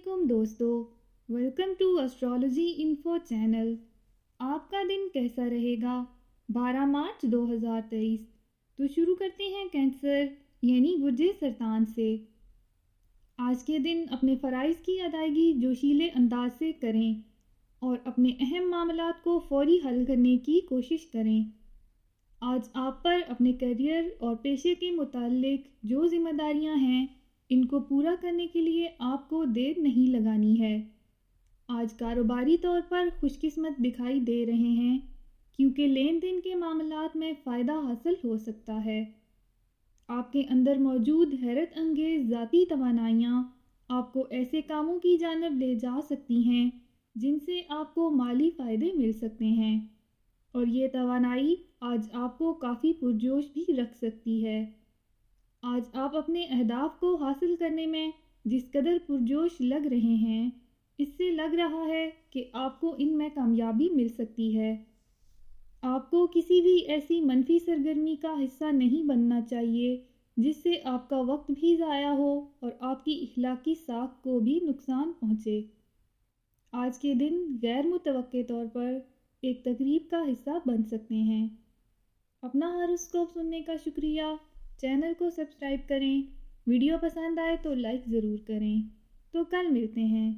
वालेकुम दोस्तों, welcome to astrology info channel. आपका दिन कैसा रहेगा? 12 मार्च 2023। तो शुरू करते हैं कैंसर यानी बुर्जे सरतान से। आज के दिन अपने फ़राइज़ की अदायगी जोशीले अंदाज से करें और अपने अहम मामलात को फौरी हल करने की कोशिश करें। आज आप पर अपने करियर और पेशे के मुताल्लिक जो जिम्मेदारियां हैं, इनको पूरा करने के लिए आपको देर नहीं लगानी है। आज कारोबारी तौर पर खुशकिस्मत दिखाई दे रहे हैं क्योंकि लेन देन के मामलात में फ़ायदा हासिल हो सकता है। आपके अंदर मौजूद हैरत अंगेज़ ज़ाती तवानाइयाँ आपको ऐसे कामों की जानिब ले जा सकती हैं जिनसे आपको माली फ़ायदे मिल सकते हैं, और ये तवानाई आज आपको काफ़ी पुरजोश भी रख सकती है। आज आप अपने अहदाफ को हासिल करने में जिस कदर पुरजोश लग रहे हैं, इससे लग रहा है कि आपको इनमें कामयाबी मिल सकती है। आपको किसी भी ऐसी मनफी सरगर्मी का हिस्सा नहीं बनना चाहिए जिससे आपका वक्त भी ज़ाया हो और आपकी इखलाकी साख को भी नुकसान पहुँचे। आज के दिन गैर मुतवक्के तौर पर एक तकरीब का हिस्सा बन सकते हैं। अपना हॉरोस्कोप सुनने का शुक्रिया। चैनल को सब्सक्राइब करें। वीडियो पसंद आए तो लाइक ज़रूर करें। तो कल मिलते हैं।